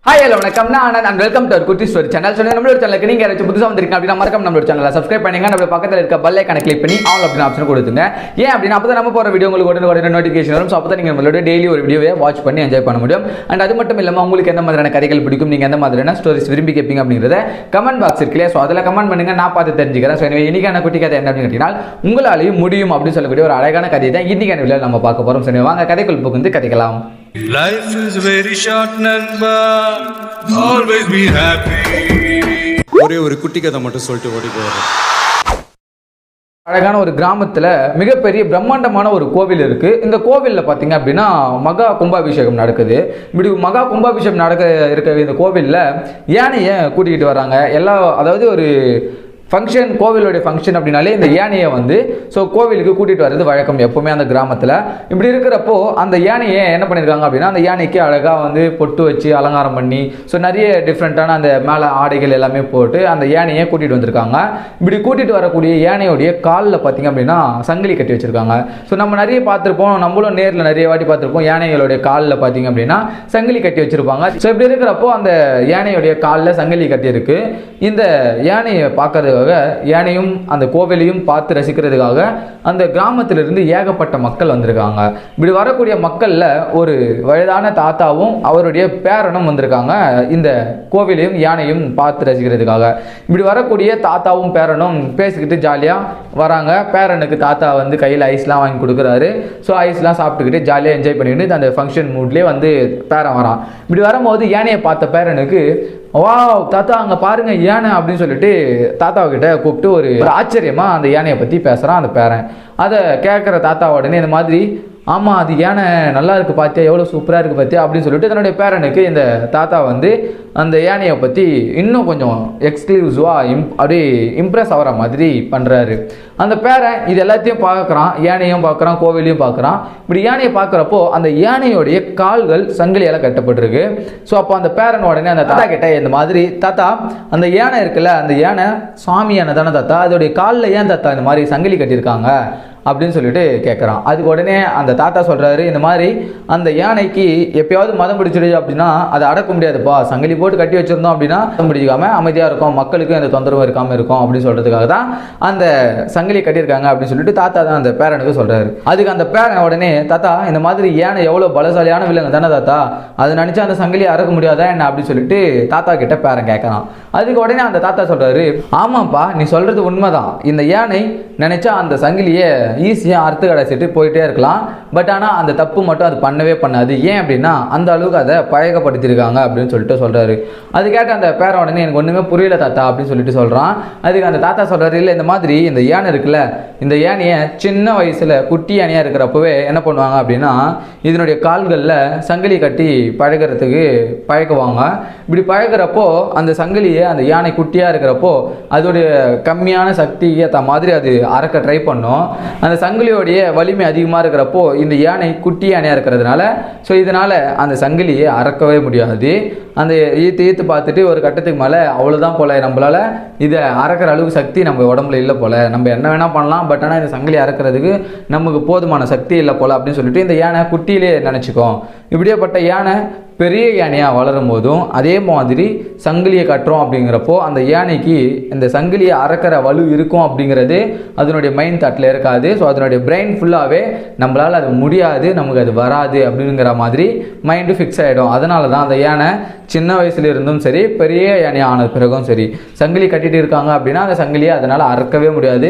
Hi, hello, வணக்கம். நான் Anand and welcome to our குட்டி ஸ்டோரி சேனல். நம்மளோட சேனலுக்கு நீங்க யாராச்சும் புதுசா வந்திருக்கீங்க அப்படினா மறக்காம நம்மளோட சேனலை சப்ஸ்கிரைப் பண்ணுங்க. நம்ம பக்கத்துல இருக்க பெல் ஐகானை கிளிக் பண்ணி ஆல் அப்படின ஆப்ஷன் கொடுத்துங்க. ஏன் அப்படினா அப்பதான் நம்ம போற வீடியோ உங்களுக்கு உடனே நோட்டிஃபிகேஷன் வரும். சோ அப்பதான் நீங்க நம்மளோட டெய்லி ஒரு வீடியோவை வாட்ச் பண்ணி என்ஜாய் பண்ண முடியும். அண்ட் அது மட்டும் இல்லாம உங்களுக்கு எந்த மாதிரியான கதைகள் பிடிக்கும், நீங்க எந்த மாதிரியான ஸ்டோரிஸ் விரும்பி கேட்பீங்க அப்படிங்கறத கமெண்ட் பாக்ஸ் இருக்குல. சோ அதல கமெண்ட் பண்ணுங்க, நான் பார்த்து தெரிஞ்சுக்கிறேன். சோ எனவே இன்னைக்கான குட்டி கதை என்ன அப்படினு கேட்டினால் உங்களாலயும் முடியும் அப்படி சொல்லக்கூடிய ஒரு அழகான கதையை தான் இன்னைக்கான வீடியோல நம்ம பார்க்க போறோம். சோ வாங்க கதைக்குள் புகுந்து கதைக்கலாம். Life is very short, Nanba. Always be happy. ஒரே ஒரு குட்டி கதை மட்டும் சொல்லிட்டு ஓடி போயிடுறேன். அழகான ஒரு கிராமத்தில் மிகப்பெரிய பிரம்மாண்டமான ஒரு கோவில் இருக்குது. இந்த கோவிலில் பார்த்தீங்க அப்படின்னா மகா கும்பாபிஷேகம் நடக்குது. இப்படி மகா கும்பாபிஷேகம் இருக்க இந்த கோவிலில் யானையை கூட்டிகிட்டு வராங்க. அதாவது ஒரு ஃபங்க்ஷன், கோவிலுடைய ஃபங்க்ஷன் அப்படின்னாலே இந்த யானையை கோவிலுக்கு கூட்டிகிட்டு வர்றது வழக்கம் எப்போவுமே அந்த கிராமத்தில். இப்படி இருக்கிறப்போ அந்த யானையை என்ன பண்ணியிருக்காங்க அப்படின்னா அந்த யானைக்கு அழகாக பொட்டு வச்சு அலங்காரம் பண்ணி நிறைய டிஃப்ரெண்ட்டான அந்த மேலே ஆடைகள் எல்லாமே போட்டு அந்த யானையை கூட்டிகிட்டு வந்திருக்காங்க. இப்படி கூட்டிகிட்டு வரக்கூடிய யானையோடைய காலில் பார்த்தீங்க அப்படின்னா சங்கிலி கட்டி வச்சுருக்காங்க. நம்ம நிறைய பார்த்துருப்போம், நம்மளும் நேரில் நிறைய வாட்டி பார்த்துருப்போம். யானைகளுடைய காலில் பார்த்தீங்க அப்படின்னா சங்கிலி கட்டி வச்சுருப்பாங்க. இப்படி இருக்கிறப்போ அந்த யானையுடைய காலில் சங்கிலி கட்டியிருக்கு. இந்த யானையை பார்க்கறது யானையும் அந்த கோவிலையும் பார்த்து ரசிக்கிறதுக்காக அந்த கிராமத்திலிருந்து ஏகப்பட்ட மக்கள் வந்திருக்காங்க. இப்படி வரக்கூடிய மக்கள்ல ஒரு வயதான தாத்தாவும் அவருடைய பேரனும் வந்திருக்காங்க இந்த கோவிலையும் யானையும் பார்த்து ரசிக்கிறதுக்காக. இப்படி வரக்கூடிய தாத்தாவும் பேரனும் பேசிக்கிட்டு ஜாலியா வராங்க. பேரனுக்கு தாத்தா கையில் ஐஸ்லாம் வாங்கி கொடுக்குறாரு. ஸோ ஐஸ்லாம் சாப்பிட்டுக்கிட்டு ஜாலியாக என்ஜாய் பண்ணிட்டு அந்த ஃபங்க்ஷன் மூட்லேயே பேரன் வரான். இப்படி வரும்போது யானையை பார்த்த பேரனுக்கு வா தாத்தா அங்கே பாருங்க யானை அப்படின்னு சொல்லிட்டு தாத்தாவை கிட்ட கூப்பிட்டு ஒரு ஆச்சரியமா அந்த யானையை பற்றி பேசுகிறான் அந்த பேரன். அதை கேட்குற தாத்தா உடனே இந்த மாதிரி ஆமாம் அது யானை நல்லா இருக்குது பார்த்தியா, எவ்வளோ சூப்பராக இருக்குது பார்த்தியா அப்படின்னு சொல்லிட்டு தன்னுடைய பேரனுக்கு இந்த தாத்தா அந்த யானையை பற்றி இன்னும் கொஞ்சம் எக்ஸ்க்ளூசிவாக அப்படியே இம்ப்ரெஸ் ஆகிற மாதிரி பண்ணுறாரு. அந்த பேரன் இது எல்லாத்தையும் பார்க்குறான், யானையும் பார்க்குறான், கோவிலையும் பார்க்குறான். இப்படி யானையை பார்க்குறப்போ அந்த யானையோடைய கால்கள் சங்கிலியால் கட்டப்பட்டிருக்கு. ஸோ அப்போ அந்த பேரன் உடனே அந்த தாத்தா கிட்ட இந்த மாதிரி தாத்தா அந்த யானை இருக்குல்ல, அந்த யானை சாமி யானை தானே தாத்தா, அதோடைய காலில் ஏன் தாத்தா இந்த மாதிரி சங்கிலி கட்டியிருக்காங்க அப்படின்னு சொல்லிட்டு கேட்குறான். அதுக்கு உடனே அந்த தாத்தா சொல்கிறாரு, இந்த மாதிரி அந்த யானைக்கு எப்பயாவது மதம் பிடிச்சிடுச்சு அப்படின்னா அதை அடக்க முடியாதுப்பா, சங்கிலி போட்டு கட்டி வச்சிருந்தோம் அப்படின்னா மதம் பிடிக்காம அமைதியாக இருக்கும், மக்களுக்கு எந்த தொந்தரவும் இருக்காமல் இருக்கும் அப்படின்னு சொல்கிறதுக்காக தான் அந்த சங்கிலி கட்டியிருக்காங்க அப்படின்னு சொல்லிட்டு தாத்தா தான் அந்த பேரனுக்கு சொல்கிறாரு. அதுக்கு அந்த பேரன் உடனே தாத்தா இந்த மாதிரி யானை எவ்வளோ பலசாலியான விலங்கு தானே தாத்தா, அதை நினச்சா அந்த சங்கிலியை அறக்க முடியாதா என்ன அப்படின்னு சொல்லிட்டு தாத்தா கிட்ட பேரன் கேட்குறான். அதுக்கு உடனே அந்த தாத்தா சொல்கிறாரு, ஆமாப்பா நீ சொல்கிறது உண்மைதான், இந்த யானை நினச்சா அந்த சங்கிலியை ஈஸியாக அறுத்து கடைச்சிட்டு போயிட்டே இருக்கலாம். பட் ஆனால் அந்த தப்பு மட்டும் அது பண்ணவே பண்ணாது. ஏன் அப்படின்னா அந்த அளவுக்கு அதை பழக்கப்படுத்திருக்காங்க அப்படின்னு சொல்லிட்டு சொல்கிறாரு. அது கேட்ட அந்த பேரன் உடனே எனக்கு ஒன்றுமே புரியல தாத்தா அப்படின்னு சொல்லிட்டு சொல்கிறான். அதுக்கு அந்த தாத்தா சொல்கிறாரு, இல்லை இந்த மாதிரி இந்த யானை இருக்குல்ல, இந்த யானையை சின்ன வயசில் குட்டி யானையாக இருக்கிறப்பவே என்ன பண்ணுவாங்க அப்படின்னா இதனுடைய கால்களில் சங்கிலி கட்டி பழகுவாங்க. இப்படி பழகிறப்போ அந்த சங்கிலியை அந்த யானை குட்டியாக இருக்கிறப்போ அதோடைய கம்மியான சக்திக்கு ஏற்ற மாதிரி அது அறக்க ட்ரை பண்ணும். அந்த சங்கிலியோடைய வலிமை அதிகமாக இருக்கிறப்போ இந்த யானை குட்டி யானையாக இருக்கிறதுனால இதனால் அந்த சங்கிலியை அறக்கவே முடியாது. அந்த ஈத்து பார்த்துட்டு ஒரு கட்டத்துக்கு மேலே அவ்வளோதான் போல, நம்மளால் இதை அறக்கிற அளவுக்கு சக்தி நம்ம உடம்புல இல்லை போல, நம்ம என்ன வேணால் பண்ணலாம், பட் ஆனால் இந்த சங்கிலி அறக்கிறதுக்கு நமக்கு போதுமான சக்தி இல்லை போல அப்படின்னு சொல்லிட்டு இந்த யானை குட்டியிலே நினச்சிக்கும். இப்படியேப்பட்ட யானை பெரிய யானையாக வளரும் போதும் அதே மாதிரி சங்கிலியை கட்டுறோம் அப்படிங்கிறப்போ அந்த யானைக்கு இந்த சங்கிலியை அறக்கிற வலு இருக்கும் அப்படிங்கிறது அதனுடைய மைண்ட் தாட்டில் இருக்காது. ஸோ அதனுடைய பிரெயின் ஃபுல்லாகவே நம்மளால் அது முடியாது, நமக்கு அது வராது அப்படிங்கிற மாதிரி மைண்டு ஃபிக்ஸ் ஆகிடும். அதனால தான் அந்த யானை சின்ன வயசுல இருந்தும் சரி பெரிய யானையாக ஆன பிறகும் சரி சங்கிலி கட்டிட்டு இருக்காங்க அப்படின்னா அந்த சங்கிலியை அதனால் அறக்கவே முடியாது,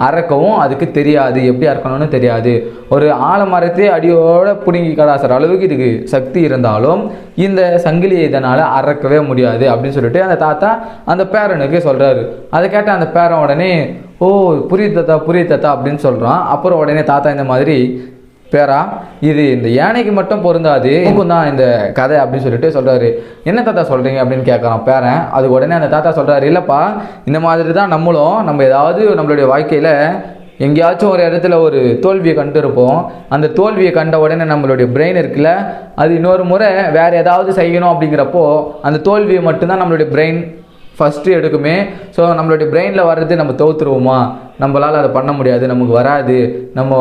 அறக்கவும் அதுக்கு தெரியாது, எப்படி அறக்கணும்னு தெரியாது. ஒரு ஆலமரத்தை அடியோட பிடுங்கி கடாசுற அளவுக்கு இதுக்கு சக்தி இருந்தாலும் இந்த சங்கிலியை இதனால் அறக்கவே முடியாது அப்படின்னு சொல்லிட்டு அந்த தாத்தா அந்த பேரனுக்கு சொல்கிறாரு. அதை கேட்ட அந்த பேரன் உடனே ஓ புரியுது தாத்தா அப்படின்னு சொல்கிறான். அப்புறம் உடனே தாத்தா இந்த மாதிரி பேரா இது இந்த யானைக்கு மட்டும் பொருந்தாது, உனக்கும் தான் இந்த கதை அப்படின்னு சொல்லிட்டு சொல்கிறாரு. என்ன தாத்தா சொல்கிறீங்க அப்படின்னு கேட்குறான் பேரன். அது உடனே அந்த தாத்தா சொல்கிறாரு, இல்லைப்பா இந்த மாதிரி தான் நம்ம ஏதாவது நம்மளுடைய வாழ்க்கையில் எங்கேயாச்சும் ஒரு இடத்துல ஒரு தோல்வியை கண்டு இருப்போம். அந்த தோல்வியை கண்ட உடனே நம்மளுடைய பிரெயின் இருக்குல்ல, அது இன்னொரு முறை வேறு ஏதாவது செய்யணும் அப்படிங்கிறப்போ அந்த தோல்வியை மட்டும்தான் நம்மளுடைய பிரெயின் ஃபஸ்ட்டு எடுக்குமே. ஸோ நம்மளுடைய பிரெயினில் வர்றது நம்ம தோற்றுருவோமா, நம்மளால் அதை பண்ண முடியாது, நமக்கு வராது, நம்ம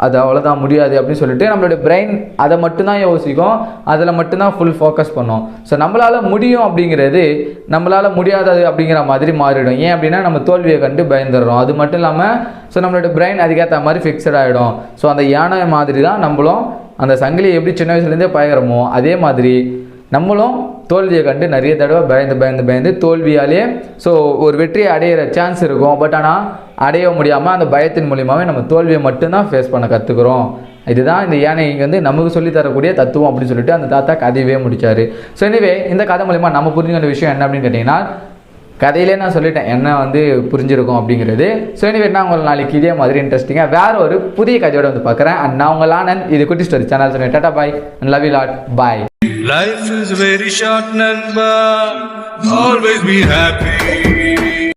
அது அவ்வளோதான் முடியாது அப்படின்னு சொல்லிட்டு நம்மளுடைய பிரெயின் அதை மட்டும்தான் யோசிக்கும், அதில் மட்டும்தான் ஃபுல் ஃபோக்கஸ் பண்ணும். ஸோ நம்மளால் முடியும் அப்படிங்கிறது நம்மளால் முடியாதது அப்படிங்கிற மாதிரி மாறிடும். ஏன் அப்படின்னா நம்ம தோல்வியை கண்டு பயந்துடுறோம். அது மட்டும் இல்லாமல் ஸோ நம்மளுடைய பிரெயின் அதுக்கேற்ற மாதிரி ஃபிக்ஸட் ஆகிடும். ஸோ அந்த யானை மாதிரி தான் நம்மளும் அந்த சங்கிலியை எப்படி சின்ன வயசுலேருந்தே பழகிறோமோ அதே மாதிரி நம்மளும் தோல்வியை கண்டு நிறைய தடவை பயந்து தோல்வியாலே ஸோ ஒரு வெற்றியை அடையிற சான்ஸ் இருக்கும். பட் ஆனால் அடைய முடியாமல் அந்த பயத்தின் மூலியமாகவே நம்ம தோல்வியை மட்டும்தான் ஃபேஸ் பண்ண கற்றுக்குறோம். இதுதான் இந்த யானை வந்து நமக்கு சொல்லி தரக்கூடிய தத்துவம் அப்படின்னு சொல்லிட்டு அந்த தாத்தா கதையவே முடிச்சார். ஸோ எனவே இந்த கதை மூலிமா நம்ம புரிஞ்சுக்கிற விஷயம் என்ன அப்படின்னு கேட்டிங்கன்னா, கதையிலே நான் சொல்லிட்டேன் என்ன வந்து புரிஞ்சிருக்கும் அப்படிங்கிறது. ஸோ எனவே நான் உங்களை நாளைக்கு இதே மாதிரி இன்ட்ரெஸ்டிங்காக வேற ஒரு புதிய கதையோட வந்து பார்க்குறேன். அண்ட் நான் உங்கள் ஆனந்த், இது குட்டி ஸ்டோரி சேனல். சொன்னேன் tata bye and love you lot bye. Life is very short, Nanba. Always be happy.